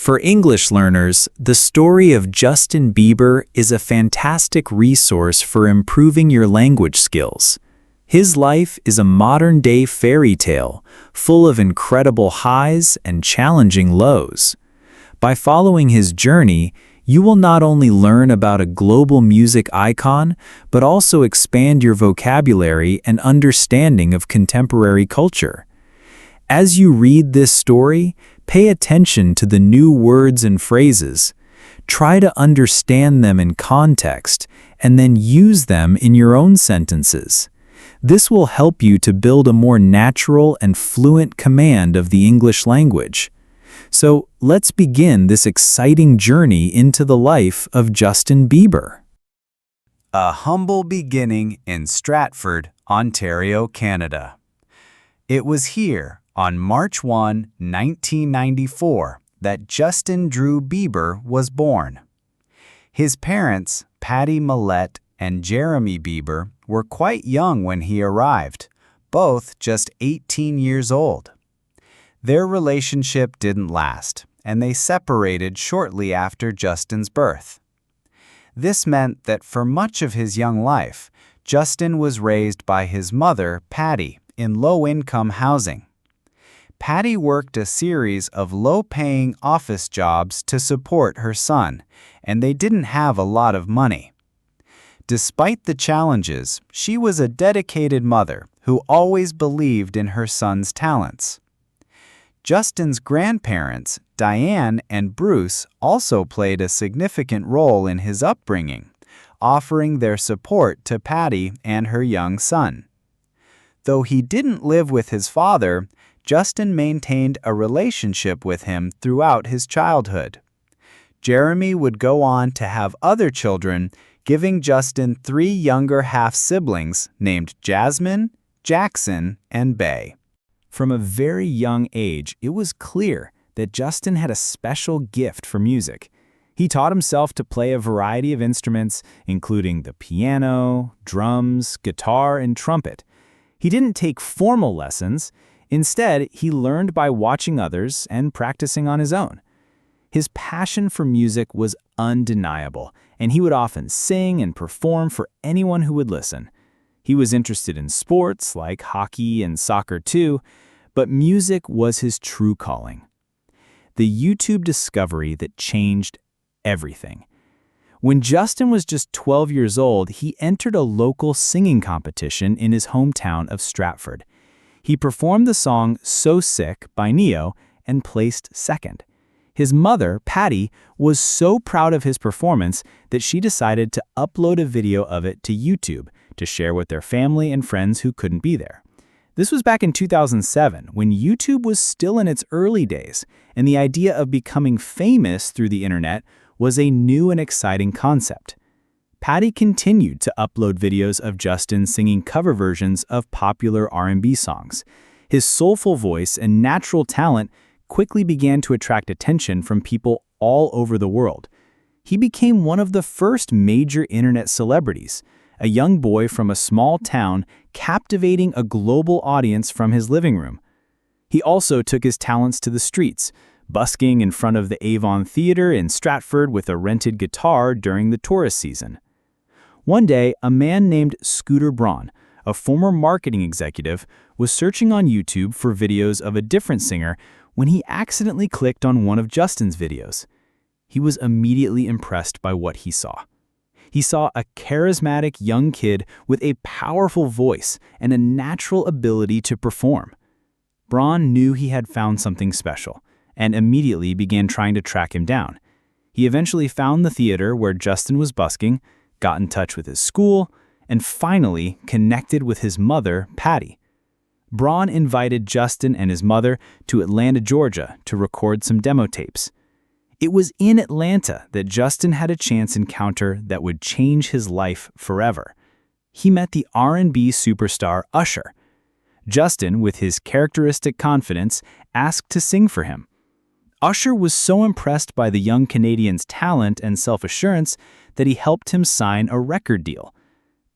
For English learners, the story of Justin Bieber is a fantastic resource for improving your language skills. His life is a modern-day fairy tale, full of incredible highs and challenging lows. By following his journey, you will not only learn about a global music icon, but also expand your vocabulary and understanding of contemporary culture. As you read this story, pay attention to the new words and phrases. Try to understand them in context and then use them in your own sentences. This will help you to build a more natural and fluent command of the English language. So let's begin this exciting journey into the life of Justin Bieber. A humble beginning in Stratford, Ontario, Canada. It was here, on March 1, 1994, that Justin Drew Bieber was born. His parents, Patty Millett and Jeremy Bieber, were quite young when he arrived, both just 18 years old. Their relationship didn't last, and they separated shortly after Justin's birth. This meant that for much of his young life, Justin was raised by his mother, Patty, in low-income housing. Patty worked a series of low-paying office jobs to support her son, and they didn't have a lot of money. Despite the challenges, she was a dedicated mother who always believed in her son's talents. Justin's grandparents, Diane and Bruce, also played a significant role in his upbringing, offering their support to Patty and her young son. Though he didn't live with his father, Justin maintained a relationship with him throughout his childhood. Jeremy would go on to have other children, giving Justin 3 younger half-siblings named Jasmine, Jackson, and Bay. From a very young age, it was clear that Justin had a special gift for music. He taught himself to play a variety of instruments, including the piano, drums, guitar, and trumpet. He didn't take formal lessons. Instead, he learned by watching others and practicing on his own. His passion for music was undeniable, and he would often sing and perform for anyone who would listen. He was interested in sports like hockey and soccer too, but music was his true calling. The YouTube discovery that changed everything. When Justin was just 12 years old, he entered a local singing competition in his hometown of Stratford. He performed the song So Sick by Neo and placed second. His mother, Patty, was so proud of his performance that she decided to upload a video of it to YouTube to share with their family and friends who couldn't be there. This was back in 2007, when YouTube was still in its early days, and the idea of becoming famous through the internet was a new and exciting concept. Patty continued to upload videos of Justin singing cover versions of popular R&B songs. His soulful voice and natural talent quickly began to attract attention from people all over the world. He became one of the first major internet celebrities, a young boy from a small town captivating a global audience from his living room. He also took his talents to the streets, busking in front of the Avon Theater in Stratford with a rented guitar during the tourist season. One day, a man named Scooter Braun, a former marketing executive, was searching on YouTube for videos of a different singer when he accidentally clicked on one of Justin's videos. He was immediately impressed by what he saw. He saw a charismatic young kid with a powerful voice and a natural ability to perform. Braun knew he had found something special and immediately began trying to track him down. He eventually found the theater where Justin was busking, got in touch with his school, and finally connected with his mother, Patty. Braun invited Justin and his mother to Atlanta, Georgia, to record some demo tapes. It was in Atlanta that Justin had a chance encounter that would change his life forever. He met the R&B superstar Usher. Justin, with his characteristic confidence, asked to sing for him. Usher was so impressed by the young Canadian's talent and self-assurance that he helped him sign a record deal.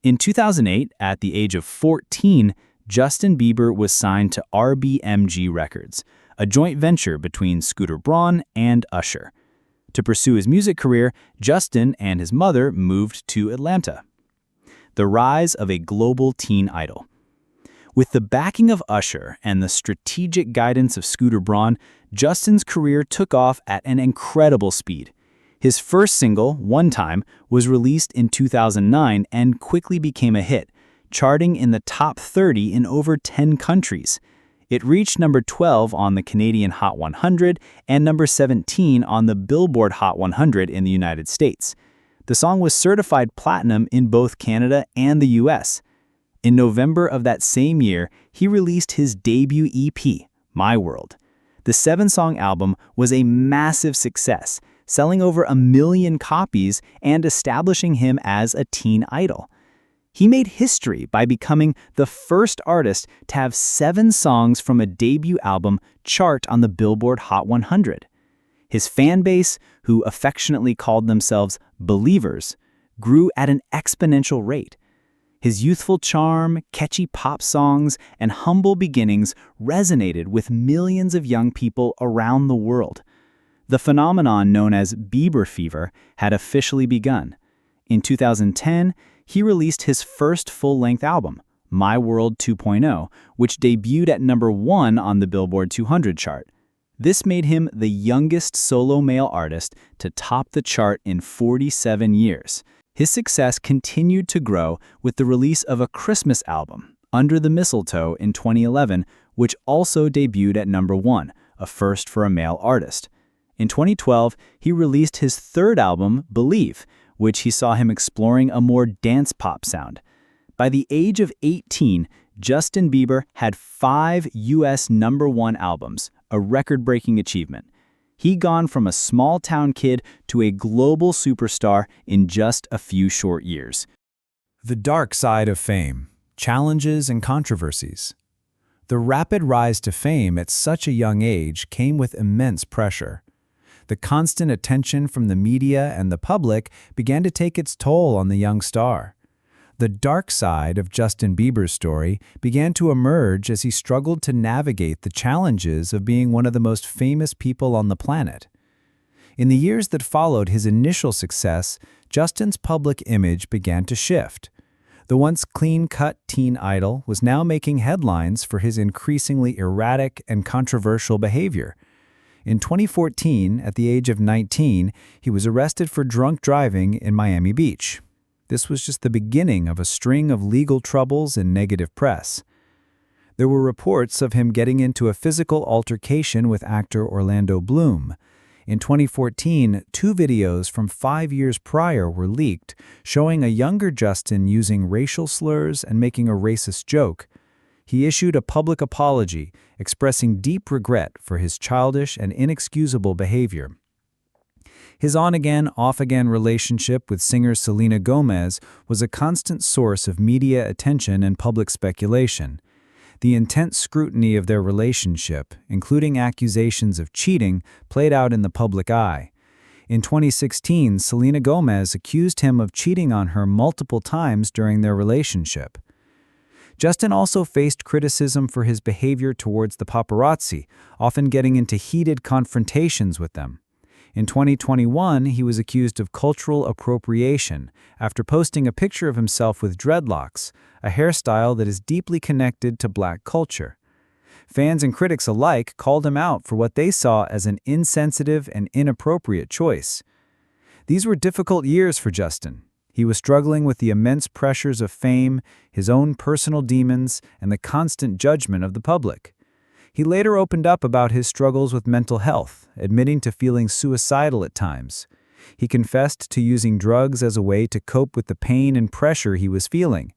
In 2008, at the age of 14, Justin Bieber was signed to RBMG Records, a joint venture between Scooter Braun and Usher. To pursue his music career, Justin and his mother moved to Atlanta. The rise of a global teen idol. With the backing of Usher and the strategic guidance of Scooter Braun, Justin's career took off at an incredible speed. His first single, One Time, was released in 2009 and quickly became a hit, charting in the top 30 in over 10 countries. It reached number 12 on the Canadian Hot 100 and number 17 on the Billboard Hot 100 in the United States. The song was certified platinum in both Canada and the US. In November of that same year, he released his debut EP, My World. The 7-song album was a massive success, selling over 1 million copies and establishing him as a teen idol. He made history by becoming the first artist to have 7 songs from a debut album chart on the Billboard Hot 100. His fan base, who affectionately called themselves Believers, grew at an exponential rate. His youthful charm, catchy pop songs, and humble beginnings resonated with millions of young people around the world. The phenomenon known as Bieber fever had officially begun. In 2010, he released his first full-length album, My World 2.0, which debuted at number 1 on the Billboard 200 chart. This made him the youngest solo male artist to top the chart in 47 years. His success continued to grow with the release of a Christmas album, Under the Mistletoe, in 2011, which also debuted at number 1, a first for a male artist. In 2012, he released his third album, Believe, which he saw him exploring a more dance pop sound. By the age of 18, Justin Bieber had 5 U.S. number 1 albums, a record-breaking achievement. He'd gone from a small-town kid to a global superstar in just a few short years. The dark side of fame, challenges and controversies. The rapid rise to fame at such a young age came with immense pressure. The constant attention from the media and the public began to take its toll on the young star. The dark side of Justin Bieber's story began to emerge as he struggled to navigate the challenges of being one of the most famous people on the planet. In the years that followed his initial success, Justin's public image began to shift. The once clean-cut teen idol was now making headlines for his increasingly erratic and controversial behavior. In 2014, at the age of 19, he was arrested for drunk driving in Miami Beach. This was just the beginning of a string of legal troubles and negative press. There were reports of him getting into a physical altercation with actor Orlando Bloom. In 2014, 2 videos from 5 years prior were leaked, showing a younger Justin using racial slurs and making a racist joke. He issued a public apology, expressing deep regret for his childish and inexcusable behavior. His on-again, off-again relationship with singer Selena Gomez was a constant source of media attention and public speculation. The intense scrutiny of their relationship, including accusations of cheating, played out in the public eye. In 2016, Selena Gomez accused him of cheating on her multiple times during their relationship. Justin also faced criticism for his behavior towards the paparazzi, often getting into heated confrontations with them. In 2021, he was accused of cultural appropriation after posting a picture of himself with dreadlocks, a hairstyle that is deeply connected to Black culture. Fans and critics alike called him out for what they saw as an insensitive and inappropriate choice. These were difficult years for Justin. He was struggling with the immense pressures of fame, his own personal demons, and the constant judgment of the public. He later opened up about his struggles with mental health, admitting to feeling suicidal at times. He confessed to using drugs as a way to cope with the pain and pressure he was feeling.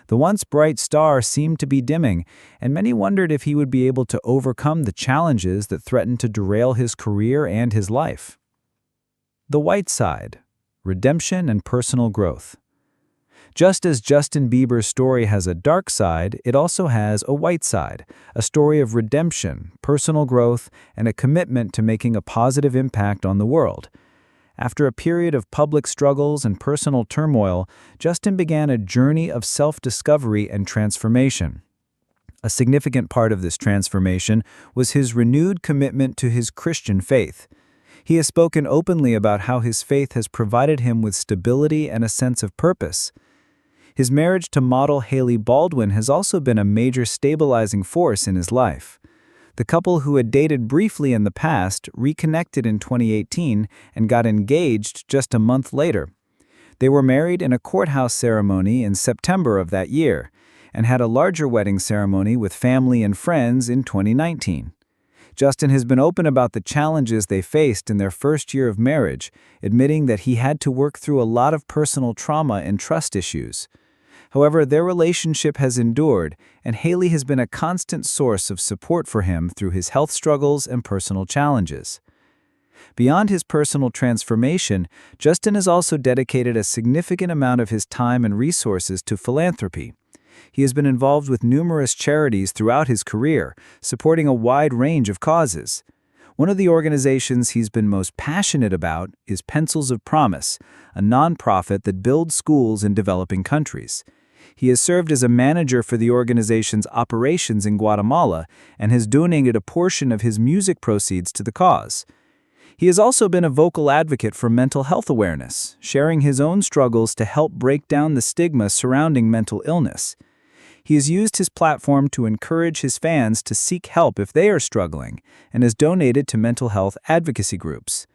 The once bright star seemed to be dimming, and many wondered if he would be able to overcome the challenges that threatened to derail his career and his life. The white side. Redemption and personal growth. Just as Justin Bieber's story has a dark side, it also has a white side, a story of redemption, personal growth, and a commitment to making a positive impact on the world. After a period of public struggles and personal turmoil, Justin began a journey of self-discovery and transformation. A significant part of this transformation was his renewed commitment to his Christian faith. He has spoken openly about how his faith has provided him with stability and a sense of purpose. His marriage to model Hailey Baldwin has also been a major stabilizing force in his life. The couple, who had dated briefly in the past, reconnected in 2018 and got engaged just a month later. They were married in a courthouse ceremony in September of that year, and had a larger wedding ceremony with family and friends in 2019. Justin has been open about the challenges they faced in their first year of marriage, admitting that he had to work through a lot of personal trauma and trust issues. However, their relationship has endured, and Hailey has been a constant source of support for him through his health struggles and personal challenges. Beyond his personal transformation, Justin has also dedicated a significant amount of his time and resources to philanthropy. He has been involved with numerous charities throughout his career, supporting a wide range of causes. One of the organizations he's been most passionate about is Pencils of Promise, a nonprofit that builds schools in developing countries. He has served as a manager for the organization's operations in Guatemala and has donated a portion of his music proceeds to the cause. He has also been a vocal advocate for mental health awareness, sharing his own struggles to help break down the stigma surrounding mental illness. He has used his platform to encourage his fans to seek help if they are struggling, and has donated to mental health advocacy groups.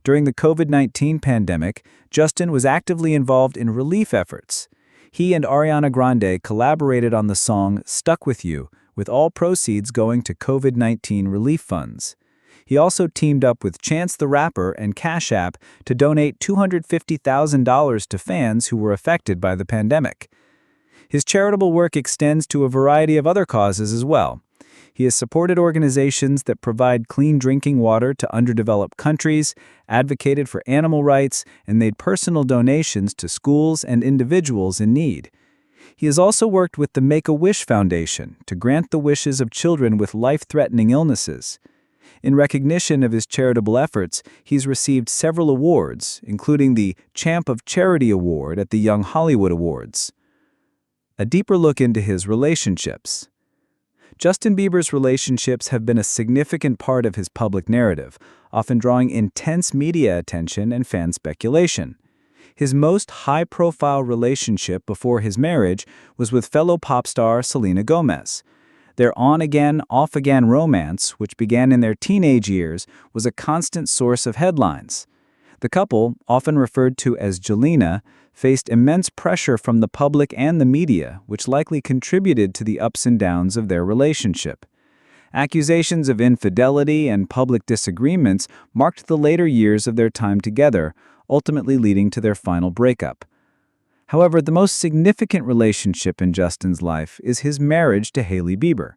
During the COVID-19 pandemic, Justin was actively involved in relief efforts. He and Ariana Grande collaborated on the song "Stuck With You," with all proceeds going to COVID-19 relief funds. He also teamed up with Chance the Rapper and Cash App to donate $250,000 to fans who were affected by the pandemic. His charitable work extends to a variety of other causes as well. He has supported organizations that provide clean drinking water to underdeveloped countries, advocated for animal rights, and made personal donations to schools and individuals in need. He has also worked with the Make-A-Wish Foundation to grant the wishes of children with life-threatening illnesses. In recognition of his charitable efforts, he's received several awards, including the Champ of Charity Award at the Young Hollywood Awards. A deeper look into his relationships. Justin Bieber's relationships have been a significant part of his public narrative, often drawing intense media attention and fan speculation. His most high-profile relationship before his marriage was with fellow pop star Selena Gomez. Their on-again, off-again romance, which began in their teenage years, was a constant source of headlines. The couple, often referred to as Jelena, faced immense pressure from the public and the media, which likely contributed to the ups and downs of their relationship. Accusations of infidelity and public disagreements marked the later years of their time together, ultimately leading to their final breakup. However, the most significant relationship in Justin's life is his marriage to Hailey Bieber.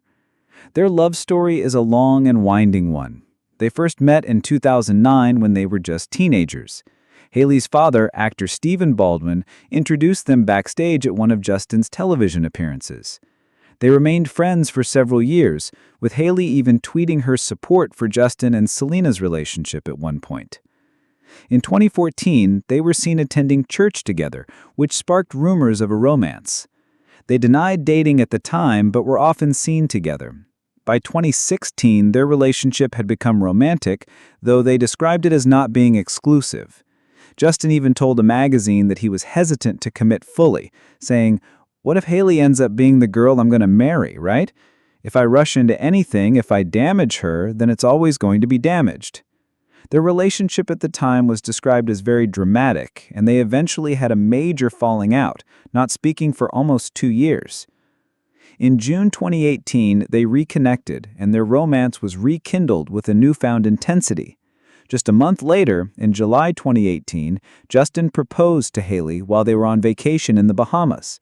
Their love story is a long and winding one. They first met in 2009 when they were just teenagers. Hailey's father, actor Stephen Baldwin, introduced them backstage at one of Justin's television appearances. They remained friends for several years, with Hailey even tweeting her support for Justin and Selena's relationship at one point. In 2014, they were seen attending church together, which sparked rumors of a romance. They denied dating at the time, but were often seen together. By 2016, their relationship had become romantic, though they described it as not being exclusive. Justin even told a magazine that he was hesitant to commit fully, saying, "What if Hailey ends up being the girl I'm going to marry, right? If I rush into anything, if I damage her, then it's always going to be damaged." Their relationship at the time was described as very dramatic, and they eventually had a major falling out, not speaking for almost 2 years. In June 2018, they reconnected, and their romance was rekindled with a newfound intensity. Just a month later, in July 2018, Justin proposed to Hailey while they were on vacation in the Bahamas.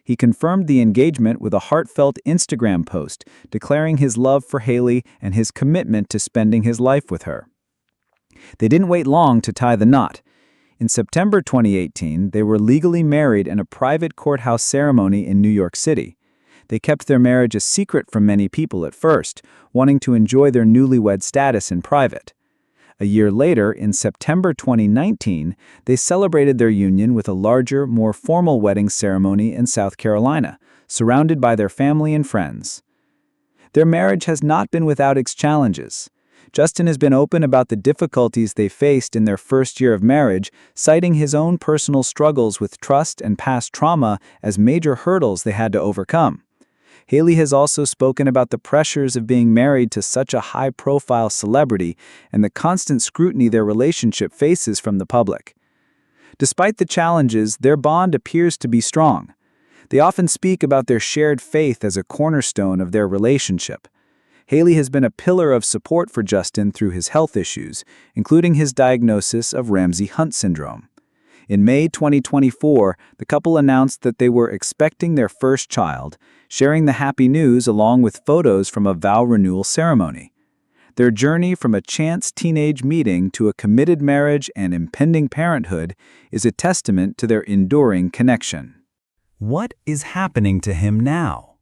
He confirmed the engagement with a heartfelt Instagram post, declaring his love for Hailey and his commitment to spending his life with her. They didn't wait long to tie the knot. In September 2018, they were legally married in a private courthouse ceremony in New York City. They kept their marriage a secret from many people at first, wanting to enjoy their newlywed status in private. A year later, in September 2019, they celebrated their union with a larger, more formal wedding ceremony in South Carolina, surrounded by their family and friends. Their marriage has not been without its challenges. Justin has been open about the difficulties they faced in their first year of marriage, citing his own personal struggles with trust and past trauma as major hurdles they had to overcome. Hailey has also spoken about the pressures of being married to such a high-profile celebrity and the constant scrutiny their relationship faces from the public. Despite the challenges, their bond appears to be strong. They often speak about their shared faith as a cornerstone of their relationship. Hailey has been a pillar of support for Justin through his health issues, including his diagnosis of Ramsay-Hunt syndrome. In May 2024, the couple announced that they were expecting their first child, sharing the happy news along with photos from a vow renewal ceremony. Their journey from a chance teenage meeting to a committed marriage and impending parenthood is a testament to their enduring connection. What is happening to him now?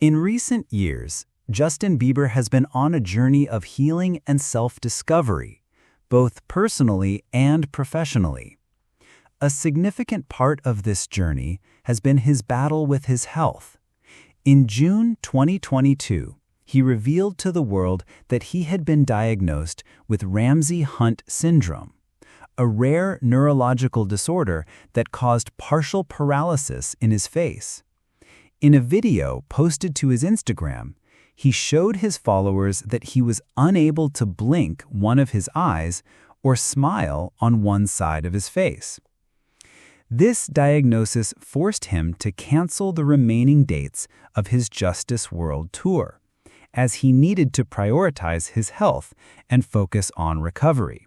In recent years, Justin Bieber has been on a journey of healing and self-discovery, both personally and professionally. A significant part of this journey has been his battle with his health. In June 2022, he revealed to the world that he had been diagnosed with Ramsay-Hunt syndrome, a rare neurological disorder that caused partial paralysis in his face. In a video posted to his Instagram, he showed his followers that he was unable to blink one of his eyes or smile on one side of his face. This diagnosis forced him to cancel the remaining dates of his Justice World Tour, as he needed to prioritize his health and focus on recovery.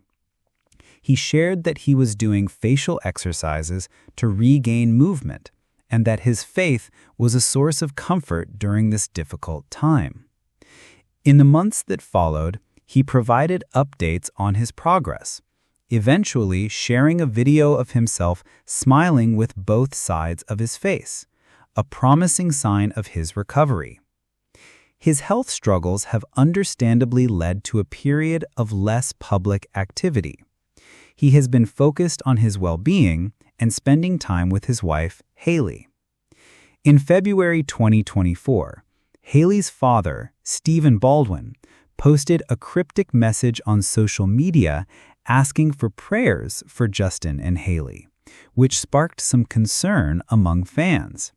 He shared that he was doing facial exercises to regain movement, and that his faith was a source of comfort during this difficult time. In the months that followed, he provided updates on his progress, eventually sharing a video of himself smiling with both sides of his face, a promising sign of his recovery. His health struggles have understandably led to a period of less public activity. He has been focused on his well-being and spending time with his wife, Hailey. In February 2024, Hailey's father, Stephen Baldwin, posted a cryptic message on social media asking for prayers for Justin and Hailey, which sparked some concern among fans.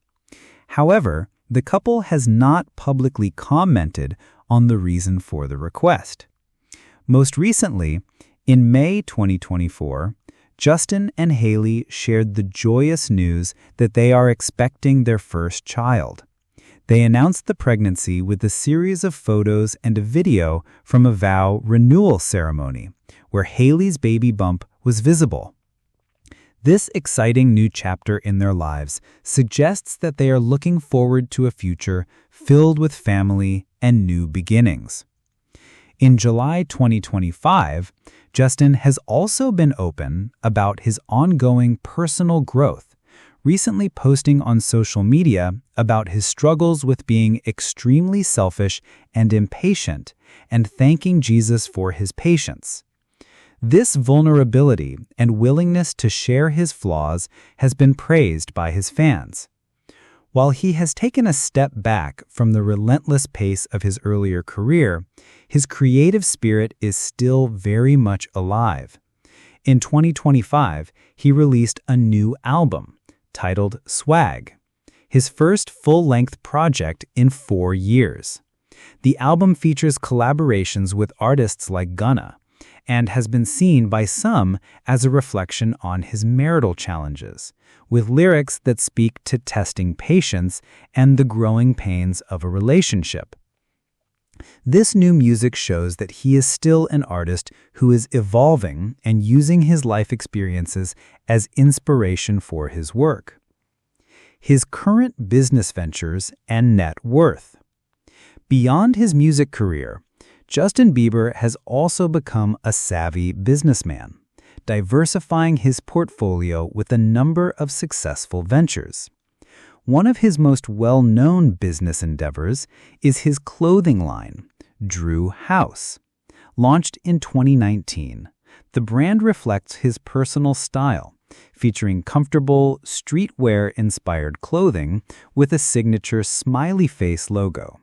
However, the couple has not publicly commented on the reason for the request. Most recently, in May 2024, Justin and Hailey shared the joyous news that they are expecting their first child. They announced the pregnancy with a series of photos and a video from a vow renewal ceremony, where Hailey's baby bump was visible. This exciting new chapter in their lives suggests that they are looking forward to a future filled with family and new beginnings. In July 2025, Justin has also been open about his ongoing personal growth, recently posting on social media about his struggles with being extremely selfish and impatient, and thanking Jesus for his patience. This vulnerability and willingness to share his flaws has been praised by his fans. While he has taken a step back from the relentless pace of his earlier career, his creative spirit is still very much alive. In 2025, he released a new album titled Swag, his first full-length project in 4 years. The album features collaborations with artists like Gunna, and has been seen by some as a reflection on his marital challenges, with lyrics that speak to testing patience and the growing pains of a relationship. This new music shows that he is still an artist who is evolving and using his life experiences as inspiration for his work. His current business ventures and net worth. Beyond his music career, Justin Bieber has also become a savvy businessman, diversifying his portfolio with a number of successful ventures. One of his most well-known business endeavors is his clothing line, Drew House. Launched in 2019, the brand reflects his personal style, featuring comfortable, streetwear-inspired clothing with a signature smiley face logo.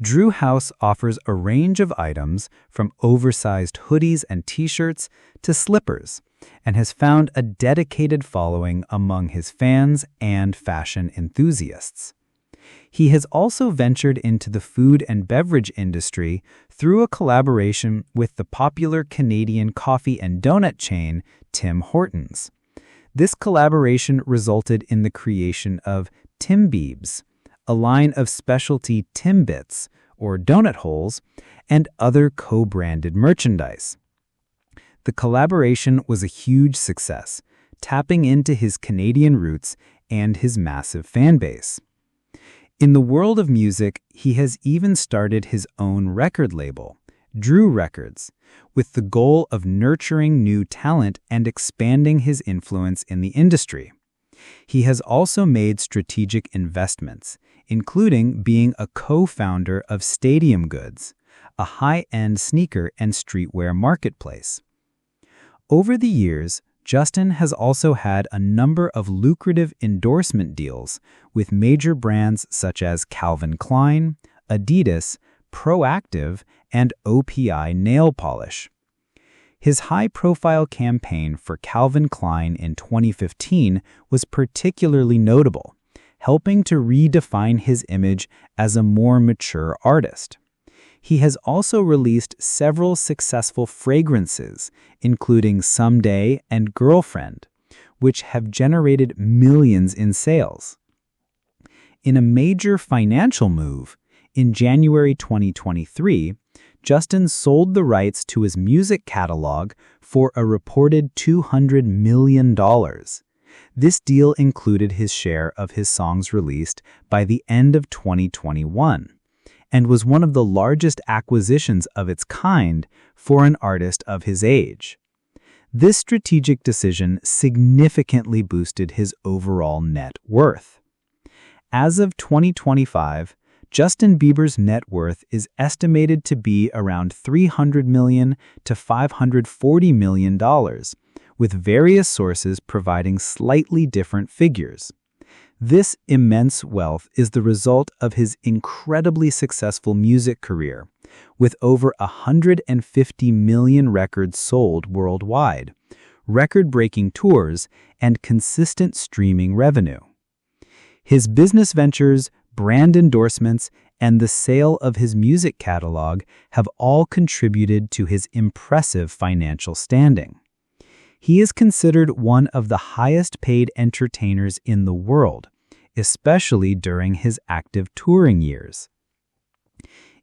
Drew House offers a range of items from oversized hoodies and t-shirts to slippers, and has found a dedicated following among his fans and fashion enthusiasts. He has also ventured into the food and beverage industry through a collaboration with the popular Canadian coffee and donut chain Tim Hortons. This collaboration resulted in the creation of Timbiebs, a line of specialty Timbits, or donut holes, and other co-branded merchandise. The collaboration was a huge success, tapping into his Canadian roots and his massive fan base. In the world of music, he has even started his own record label, Drew Records, with the goal of nurturing new talent and expanding his influence in the industry. He has also made strategic investments, including being a co-founder of Stadium Goods, a high-end sneaker and streetwear marketplace. Over the years, Justin has also had a number of lucrative endorsement deals with major brands such as Calvin Klein, Adidas, Proactive, and OPI nail polish. His high-profile campaign for Calvin Klein in 2015 was particularly notable, helping to redefine his image as a more mature artist. He has also released several successful fragrances, including Someday and Girlfriend, which have generated millions in sales. In a major financial move, in January 2023, Justin sold the rights to his music catalog for a reported $200 million. This deal included his share of his songs released by the end of 2021 and was one of the largest acquisitions of its kind for an artist of his age. This strategic decision significantly boosted his overall net worth. As of 2025, Justin Bieber's net worth is estimated to be around $300 million to $540 million, with various sources providing slightly different figures. This immense wealth is the result of his incredibly successful music career, with over 150 million records sold worldwide, record-breaking tours, and consistent streaming revenue. His business ventures, brand endorsements, and the sale of his music catalog have all contributed to his impressive financial standing. He is considered one of the highest-paid entertainers in the world, especially during his active touring years.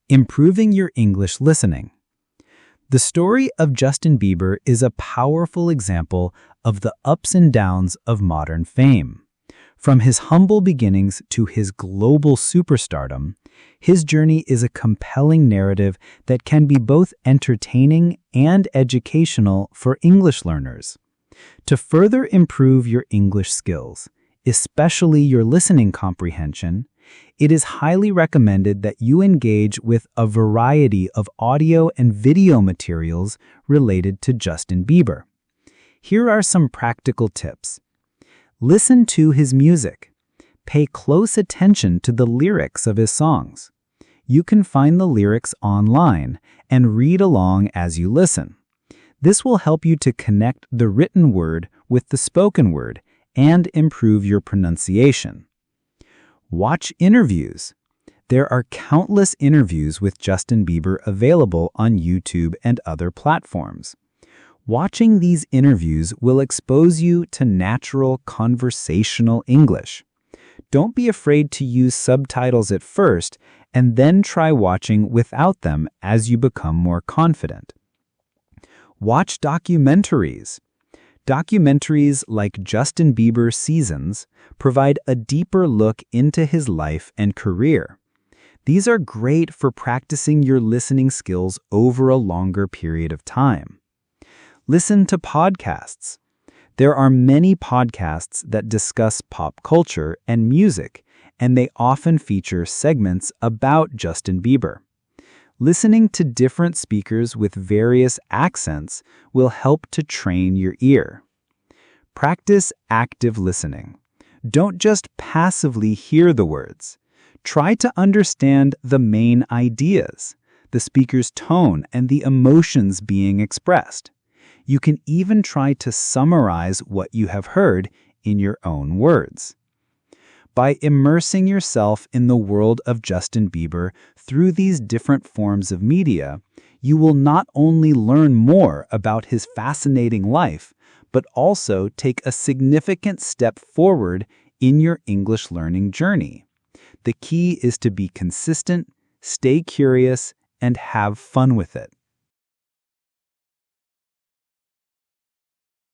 Improving your English listening. The story of Justin Bieber is a powerful example of the ups and downs of modern fame. From his humble beginnings to his global superstardom, his journey is a compelling narrative that can be both entertaining and educational for English learners. To further improve your English skills, especially your listening comprehension, it is highly recommended that you engage with a variety of audio and video materials related to Justin Bieber. Here are some practical tips. Listen to his music. Pay close attention to the lyrics of his songs. You can find the lyrics online and read along as you listen. This will help you to connect the written word with the spoken word and improve your pronunciation. Watch interviews. There are countless interviews with Justin Bieber available on YouTube and other platforms. Watching these interviews will expose you to natural conversational English. Don't be afraid to use subtitles at first and then try watching without them as you become more confident. Watch documentaries. Documentaries like Justin Bieber Seasons provide a deeper look into his life and career. These are great for practicing your listening skills over a longer period of time. Listen to podcasts. There are many podcasts that discuss pop culture and music, and they often feature segments about Justin Bieber. Listening to different speakers with various accents will help to train your ear. Practice active listening. Don't just passively hear the words. Try to understand the main ideas, the speaker's tone, and the emotions being expressed. You can even try to summarize what you have heard in your own words. By immersing yourself in the world of Justin Bieber through these different forms of media, you will not only learn more about his fascinating life, but also take a significant step forward in your English learning journey. The key is to be consistent, stay curious, and have fun with it.